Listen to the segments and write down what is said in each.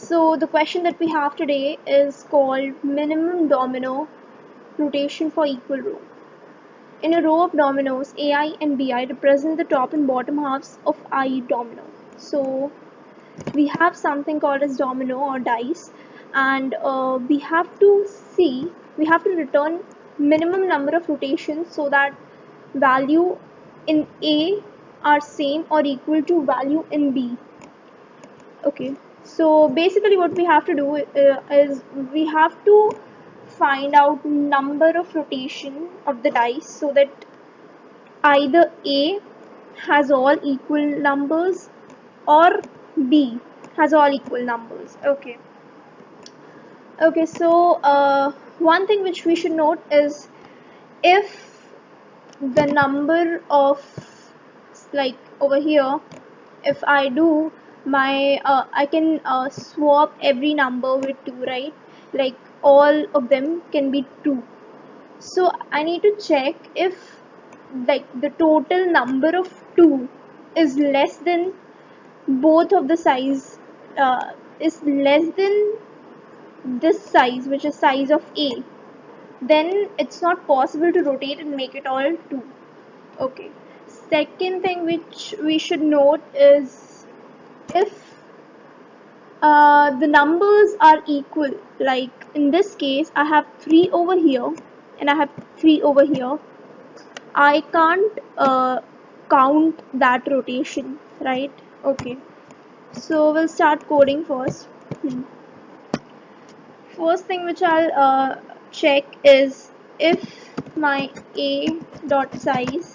So the question that we have today is called minimum domino rotation for equal row. In a row of dominoes, AI and BI represent the top and bottom halves of I domino. So we have something called as domino or dice, and we have to return minimum number of rotations so that value in A are same or equal to value in B. Okay, so basically what we have to do is we have to find out number of rotation of the dice so that either A has all equal numbers or B has all equal numbers. Okay, so one thing which we should note is if the number of, like over here, if I do my I can swap every number with 2, right? Like all of them can be 2. So I need to check if like the total number of 2 is less than both of the size, is less than this size, which is size of A, then it's not possible to rotate and make it all 2. Okay, second thing which we should note is if the numbers are equal, like in this case I have 3 over here and I have 3 over here, I can't count that rotation, right? Okay, so we'll start coding first. First thing which I'll check is if my A dot size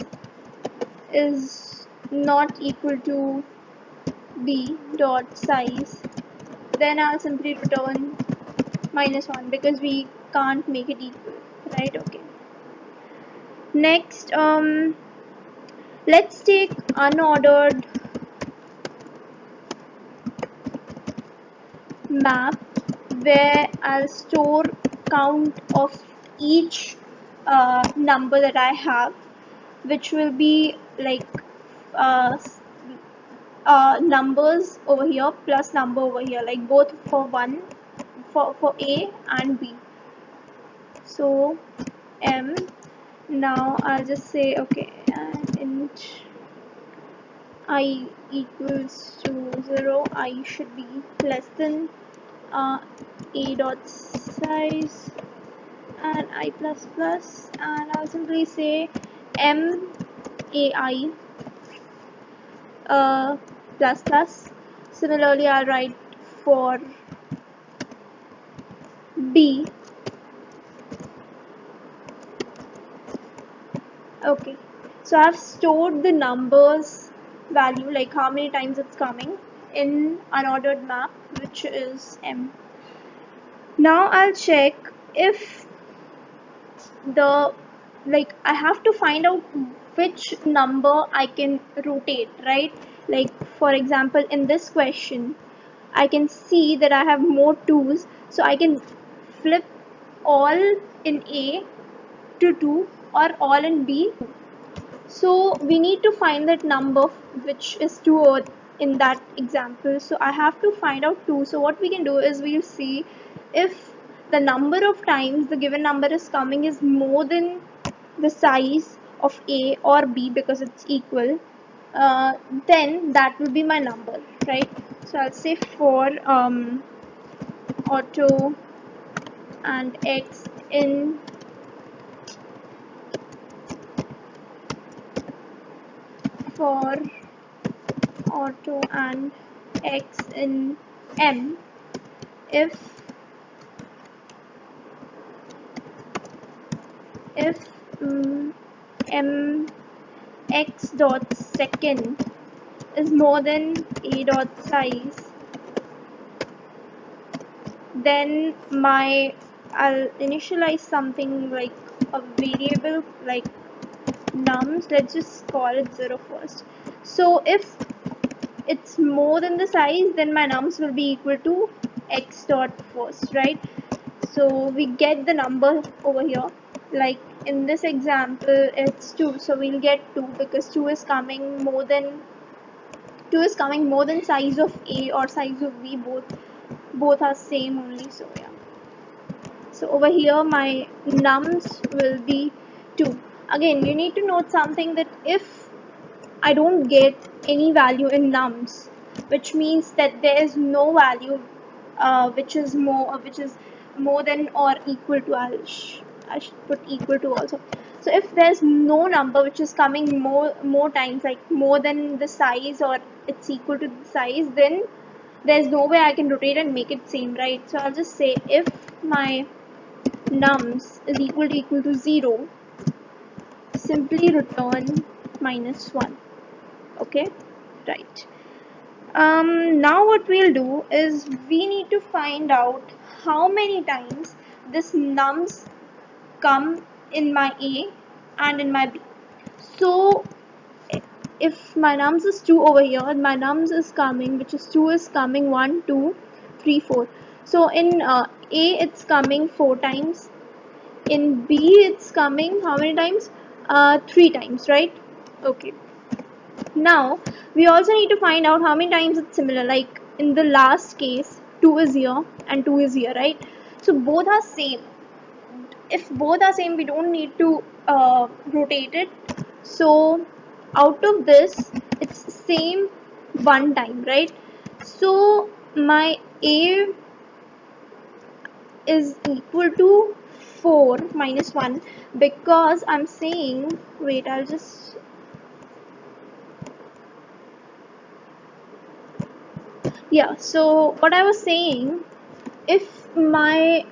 is not equal to B dot size, then I'll simply return -1 because we can't make it equal, right? Okay. Next, let's take unordered map where I'll store count of each number that I have, which will be like uh, numbers over here plus number over here, like both for for A and B. So M, now I'll just say okay, and int I equals to 0, I should be less than A dot size and I plus plus, and I'll simply say M AI plus plus. Similarly, I'll write for B. Okay, so I've stored the numbers value, like how many times it's coming, in unordered map, which is M. Now I'll check if the, like I have to find out which number I can rotate, right? Like for example, in this question I can see that I have more 2's, so I can flip all in A to 2 or all in B. So we need to find that number which is 2 in that example. So I have to find out 2. So what we can do is we'll see if the number of times the given number is coming is more than the size of A or B because it's equal, then that will be my number, right? So I'll say for auto and X in for auto and X in M, if M X dot second is more than A dot size, then I'll initialize something like a variable like nums. Let's just call it 0 first. So if it's more than the size, then my nums will be equal to X dot first, right? So we get the number over here, like in this example it's 2, so we'll get 2 because 2 is coming more than size of A or size of B both. both are same only. So yeah, so over here my nums will be 2. Again, you need to note something, that if I don't get any value in nums, which means that there is no value which is more than or equal to. I should put equal to also. So if there's no number which is coming more times, like more than the size or it's equal to the size, then there's no way I can rotate and make it same, right? So I'll just say if my nums is equal to 0, simply return -1. Okay, right. Now what we'll do is we need to find out how many times this nums come in my A and in my B. So if my nums is 2 over here, my nums is coming, which is 2 is coming 1, 2, 3, 4. So in A it's coming 4 times. In B it's coming how many times? 3 times, right? Okay. Now we also need to find out how many times it's similar. Like in the last case, 2 is here and 2 is here, right? So both are same. If both are same, we don't need to rotate it. So out of this, it's same one time, right? So my A is equal to 4 minus 1, because I'm saying, wait, I'll just, yeah, so what I was saying, if my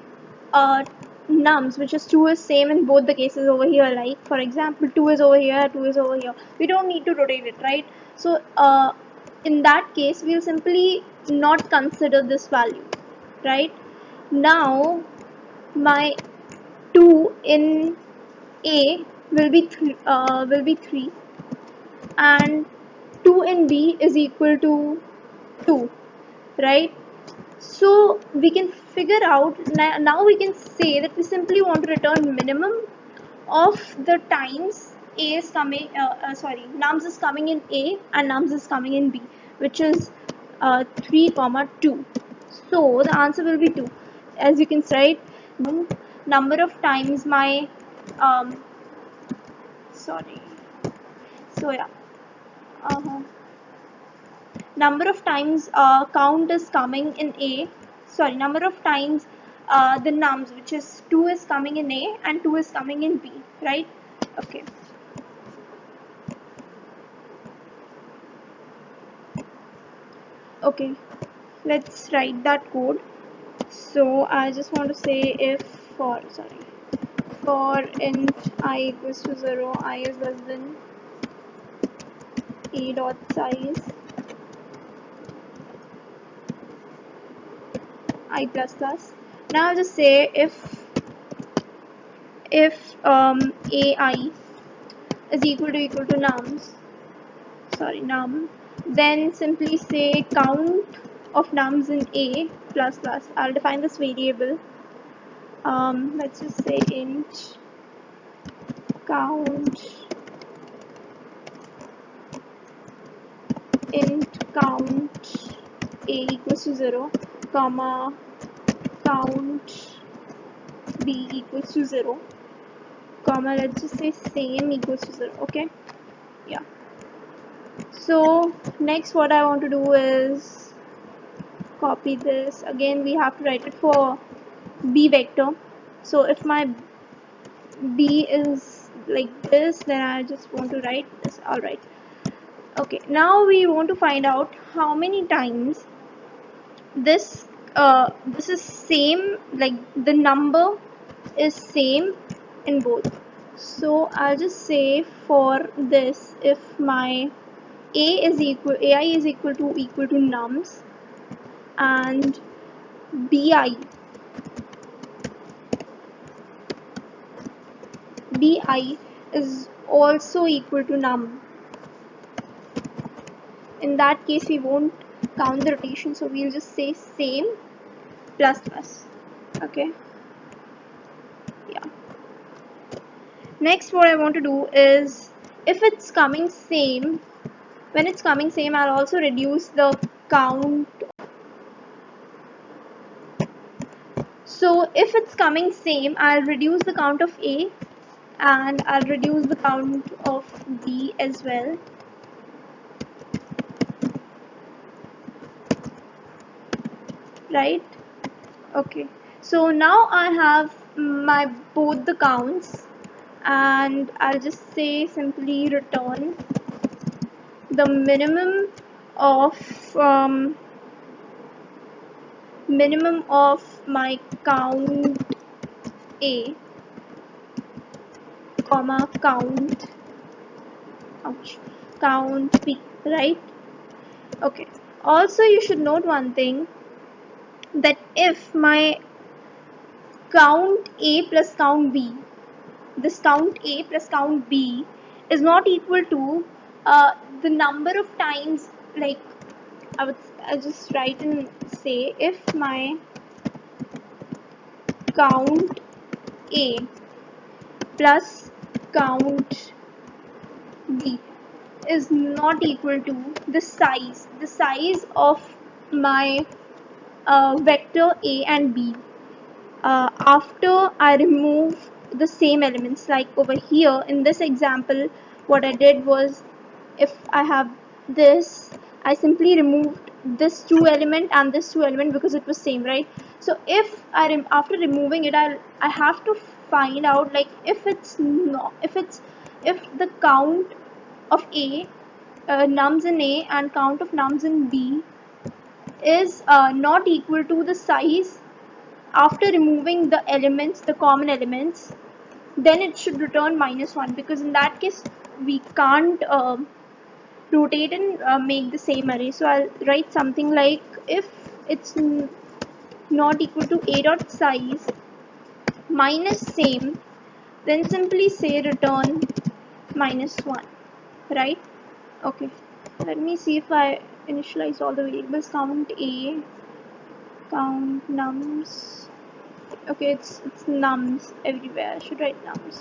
nums, which is 2, is same in both the cases over here, like for example 2 is over here, 2 is over here, we don't need to rotate it, right? So in that case we'll simply not consider this value, right? Now my 2 in A will be 3, and 2 in B is equal to 2, right? So we can figure out, now we can say that we simply want to return minimum of the times A is coming, nums is coming in A and nums is coming in B, which is 3, 2. So the answer will be 2. As you can write, number of times my, sorry, so yeah, number of times count is coming in A, number of times the nums, which is 2, is coming in A and 2 is coming in B, right? Okay. Okay, let's write that code. So I just want to say if for int I equals to 0, I is less than A dot size I plus plus. Now I'll just say if AI is equal to num, then simply say count of nums in A plus plus. I'll define this variable. Let's just say int count A equals to 0, comma count B equals to 0, comma, let's just say same equals to 0. Okay, yeah. So next what I want to do is copy this. Again we have to write it for B vector. So if my B is like this, then I just want to write this. Alright. Okay, now we want to find out how many times this is same, like the number is same in both. So I'll just say for this, if my AI is equal to nums, and BI is also equal to num, in that case we won't count the rotation, so we'll just say same plus plus. Okay, yeah. Next what I want to do is, if it's coming same, when it's coming same, I'll also reduce the count So if it's coming same, I'll reduce the count of A and I'll reduce the count of B as well. Right? Okay. So now I have my both the counts, and I'll just say simply return the minimum of my count A, comma count B, right? Okay. Also, you should note one thing, that if my count A plus count B, this count A plus count B is not equal to the number of times, like I just write and say, if my count A plus count B is not equal to the size of my vector A and B after I remove the same elements. Like over here in this example, what I did was, if I have this, I simply removed this two element and this two element because it was same, right? So if after removing it, I have to find out, like, if the count of A, nums in A and count of nums in B is not equal to the size after removing the elements, the common elements, then it should return -1, because in that case we can't rotate and make the same array. So I'll write something like, if it's not equal to A dot size minus same, then simply say return -1, right? Okay, let me see if I initialize all the variables. Count A, count nums. Okay, it's nums everywhere. I should write nums.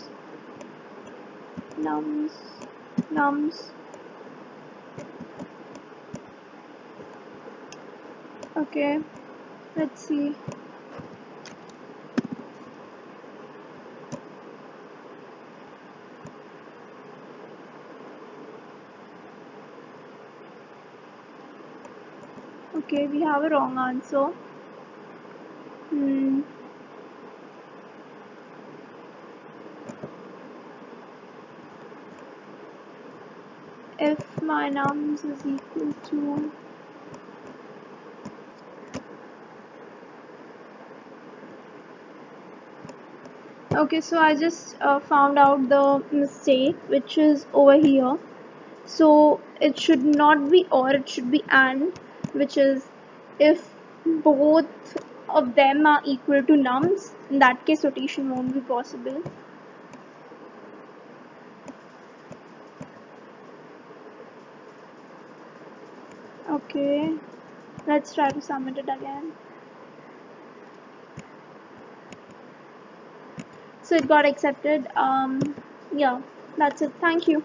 Okay, let's see. Okay, we have a wrong answer. If my nums is equal to, okay, so I just found out the mistake, which is over here. So it should not be or, it should be and, which is, if both of them are equal to nums, in that case rotation won't be possible. Okay, let's try to submit it again. So it got accepted. Yeah, that's it. Thank you.